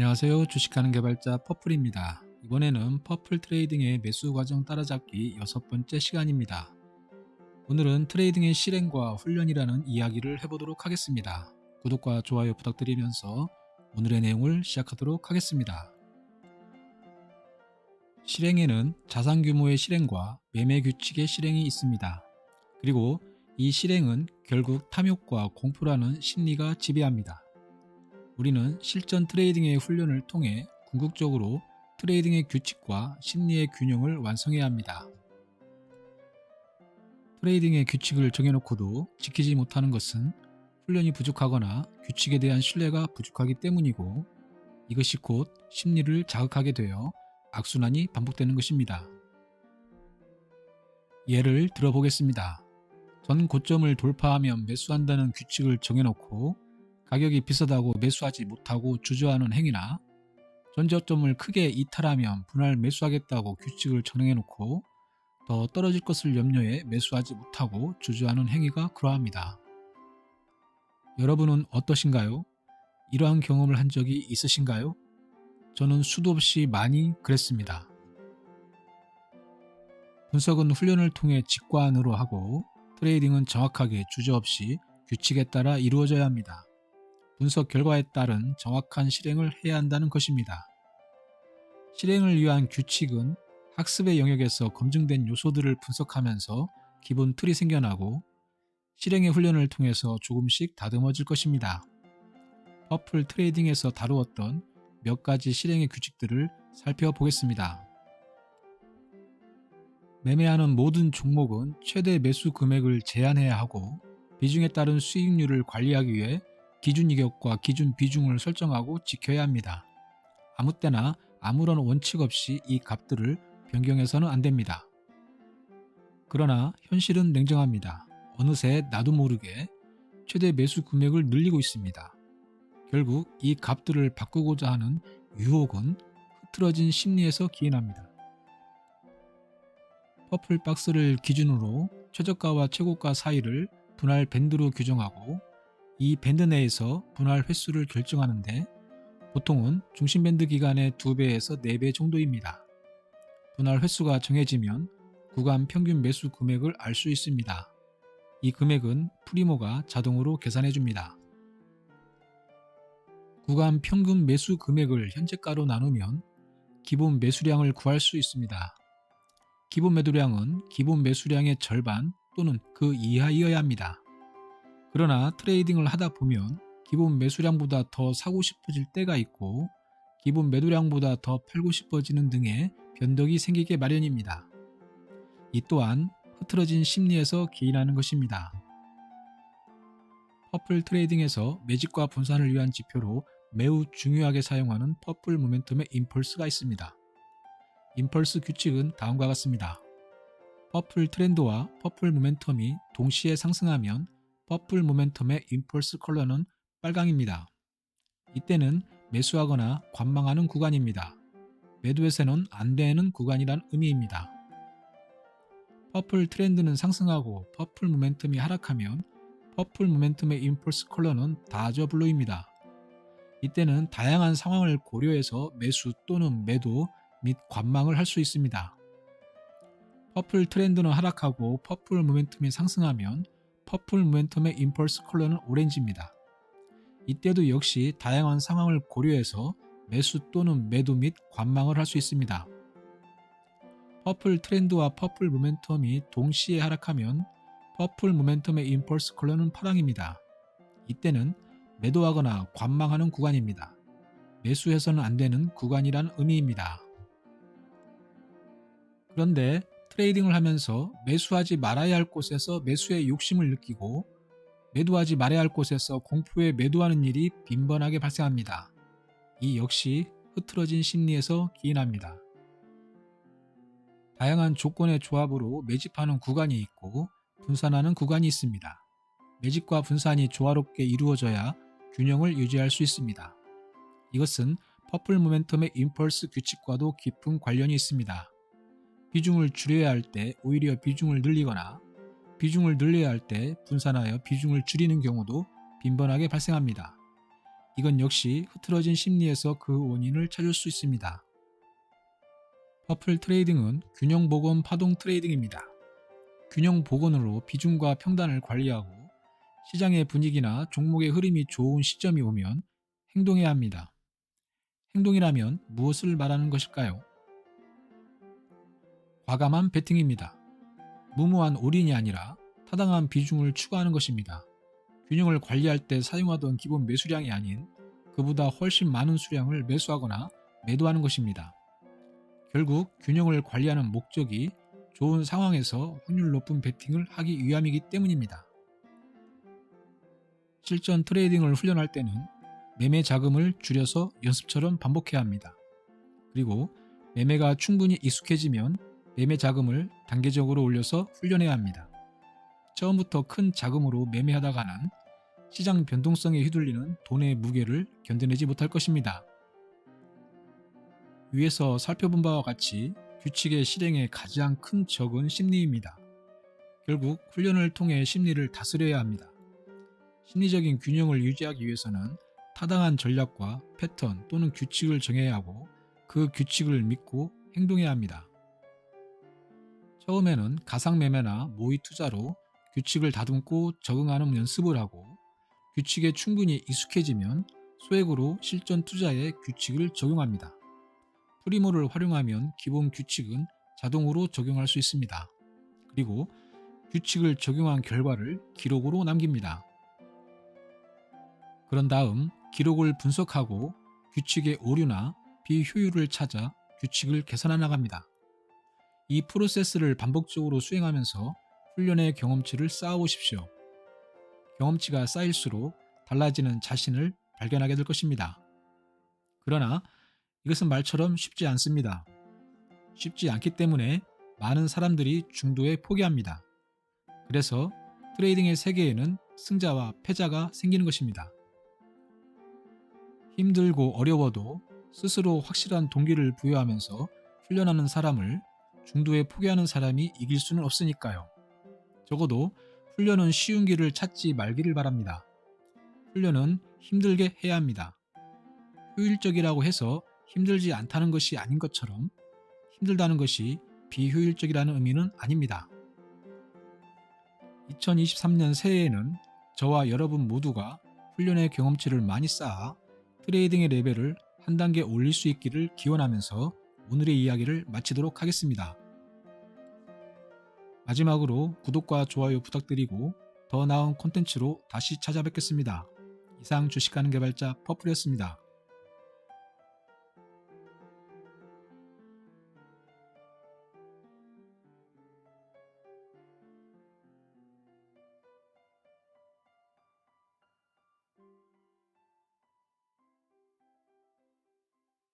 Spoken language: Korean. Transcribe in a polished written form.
안녕하세요. 주식하는 개발자 퍼플입니다. 이번에는 퍼플 트레이딩의 매수 과정 따라잡기 6번째 시간입니다. 오늘은 트레이딩의 실행과 훈련이라는 이야기를 해보도록 하겠습니다. 구독과 좋아요 부탁드리면서 오늘의 내용을 시작하도록 하겠습니다. 실행에는 자산 규모의 실행과 매매 규칙의 실행이 있습니다. 그리고 이 실행은 결국 탐욕과 공포라는 심리가 지배합니다. 우리는 실전 트레이딩의 훈련을 통해 궁극적으로 트레이딩의 규칙과 심리의 균형을 완성해야 합니다. 트레이딩의 규칙을 정해놓고도 지키지 못하는 것은 훈련이 부족하거나 규칙에 대한 신뢰가 부족하기 때문이고, 이것이 곧 심리를 자극하게 되어 악순환이 반복되는 것입니다. 예를 들어보겠습니다. 전 고점을 돌파하면 매수한다는 규칙을 정해놓고 가격이 비싸다고 매수하지 못하고 주저하는 행위나, 전저점을 크게 이탈하면 분할 매수하겠다고 규칙을 정해놓고 더 떨어질 것을 염려해 매수하지 못하고 주저하는 행위가 그러합니다. 여러분은 어떠신가요? 이러한 경험을 한 적이 있으신가요? 저는 수도 없이 많이 그랬습니다. 분석은 훈련을 통해 직관으로 하고, 트레이딩은 정확하게 주저없이 규칙에 따라 이루어져야 합니다. 분석 결과에 따른 정확한 실행을 해야 한다는 것입니다. 실행을 위한 규칙은 학습의 영역에서 검증된 요소들을 분석하면서 기본 틀이 생겨나고, 실행의 훈련을 통해서 조금씩 다듬어질 것입니다. 퍼플 트레이딩에서 다루었던 몇 가지 실행의 규칙들을 살펴보겠습니다. 매매하는 모든 종목은 최대 매수 금액을 제한해야 하고, 비중에 따른 수익률을 관리하기 위해 기준 이격과 기준 비중을 설정하고 지켜야 합니다. 아무 때나 아무런 원칙 없이 이 값들을 변경해서는 안 됩니다. 그러나 현실은 냉정합니다. 어느새 나도 모르게 최대 매수 금액을 늘리고 있습니다. 결국 이 값들을 바꾸고자 하는 유혹은 흐트러진 심리에서 기인합니다. 퍼플 박스를 기준으로 최저가와 최고가 사이를 분할 밴드로 규정하고, 이 밴드 내에서 분할 횟수를 결정하는데 보통은 중심 밴드 기간의 2배에서 4배 정도입니다. 분할 횟수가 정해지면 구간 평균 매수 금액을 알 수 있습니다. 이 금액은 프리모가 자동으로 계산해 줍니다. 구간 평균 매수 금액을 현재가로 나누면 기본 매수량을 구할 수 있습니다. 기본 매도량은 기본 매수량의 절반 또는 그 이하이어야 합니다. 그러나 트레이딩을 하다 보면 기본 매수량보다 더 사고 싶어질 때가 있고, 기본 매도량보다 더 팔고 싶어지는 등의 변덕이 생기게 마련입니다. 이 또한 흐트러진 심리에서 기인하는 것입니다. 퍼플 트레이딩에서 매집과 분산을 위한 지표로 매우 중요하게 사용하는 퍼플 모멘텀의 임펄스가 있습니다. 임펄스 규칙은 다음과 같습니다. 퍼플 트렌드와 퍼플 모멘텀이 동시에 상승하면 퍼플 모멘텀의 임펄스 컬러는 빨강입니다. 이때는 매수하거나 관망하는 구간입니다. 매도해서는 안 되는 구간이란 의미입니다. 퍼플 트렌드는 상승하고 퍼플 모멘텀이 하락하면 퍼플 모멘텀의 임펄스 컬러는 다저 블루입니다. 이때는 다양한 상황을 고려해서 매수 또는 매도 및 관망을 할 수 있습니다. 퍼플 트렌드는 하락하고 퍼플 모멘텀이 상승하면 퍼플 모멘텀의 임펄스 컬러는 오렌지입니다. 이때도 역시 다양한 상황을 고려해서 매수 또는 매도 및 관망을 할 수 있습니다. 퍼플 트렌드와 퍼플 모멘텀이 동시에 하락하면 퍼플 모멘텀의 임펄스 컬러는 파랑입니다. 이때는 매도하거나 관망하는 구간입니다. 매수해서는 안 되는 구간이란 의미입니다. 그런데 트레이딩을 하면서 매수하지 말아야 할 곳에서 매수의 욕심을 느끼고, 매도하지 말아야 할 곳에서 공포에 매도하는 일이 빈번하게 발생합니다. 이 역시 흐트러진 심리에서 기인합니다. 다양한 조건의 조합으로 매집하는 구간이 있고 분산하는 구간이 있습니다. 매집과 분산이 조화롭게 이루어져야 균형을 유지할 수 있습니다. 이것은 퍼플 모멘텀의 임펄스 규칙과도 깊은 관련이 있습니다. 비중을 줄여야 할 때 오히려 비중을 늘리거나, 비중을 늘려야 할 때 분산하여 비중을 줄이는 경우도 빈번하게 발생합니다. 이건 역시 흐트러진 심리에서 그 원인을 찾을 수 있습니다. 퍼플 트레이딩은 균형 복원 파동 트레이딩입니다. 균형 복원으로 비중과 평단을 관리하고 시장의 분위기나 종목의 흐름이 좋은 시점이 오면 행동해야 합니다. 행동이라면 무엇을 말하는 것일까요? 과감한 베팅입니다. 무모한 올인이 아니라 타당한 비중을 추가하는 것입니다. 균형을 관리할 때 사용하던 기본 매수량이 아닌 그보다 훨씬 많은 수량을 매수하거나 매도하는 것입니다. 결국 균형을 관리하는 목적이 좋은 상황에서 확률 높은 베팅을 하기 위함이기 때문입니다. 실전 트레이딩을 훈련할 때는 매매 자금을 줄여서 연습처럼 반복해야 합니다. 그리고 매매가 충분히 익숙해지면 매매 자금을 단계적으로 올려서 훈련해야 합니다. 처음부터 큰 자금으로 매매하다가는 시장 변동성에 휘둘리는 돈의 무게를 견뎌내지 못할 것입니다. 위에서 살펴본 바와 같이 규칙의 실행의 가장 큰 적은 심리입니다. 결국 훈련을 통해 심리를 다스려야 합니다. 심리적인 균형을 유지하기 위해서는 타당한 전략과 패턴 또는 규칙을 정해야 하고 그 규칙을 믿고 행동해야 합니다. 처음에는 가상매매나 모의 투자로 규칙을 다듬고 적응하는 연습을 하고 규칙에 충분히 익숙해지면 소액으로 실전 투자에 규칙을 적용합니다. 프리모를 활용하면 기본 규칙은 자동으로 적용할 수 있습니다. 그리고 규칙을 적용한 결과를 기록으로 남깁니다. 그런 다음 기록을 분석하고 규칙의 오류나 비효율을 찾아 규칙을 개선해 나갑니다. 이 프로세스를 반복적으로 수행하면서 훈련의 경험치를 쌓아오십시오. 경험치가 쌓일수록 달라지는 자신을 발견하게 될 것입니다. 그러나 이것은 말처럼 쉽지 않습니다. 쉽지 않기 때문에 많은 사람들이 중도에 포기합니다. 그래서 트레이딩의 세계에는 승자와 패자가 생기는 것입니다. 힘들고 어려워도 스스로 확실한 동기를 부여하면서 훈련하는 사람을 중도에 포기하는 사람이 이길 수는 없으니까요. 적어도 훈련은 쉬운 길을 찾지 말기를 바랍니다. 훈련은 힘들게 해야 합니다. 효율적이라고 해서 힘들지 않다는 것이 아닌 것처럼 힘들다는 것이 비효율적이라는 의미는 아닙니다. 2023년 새해에는 저와 여러분 모두가 훈련의 경험치를 많이 쌓아 트레이딩의 레벨을 한 단계 올릴 수 있기를 기원하면서 오늘의 이야기를 마치도록 하겠습니다. 마지막으로 구독과 좋아요 부탁드리고 더 나은 콘텐츠로 다시 찾아뵙겠습니다. 이상 주식하는 개발자 퍼플이었습니다.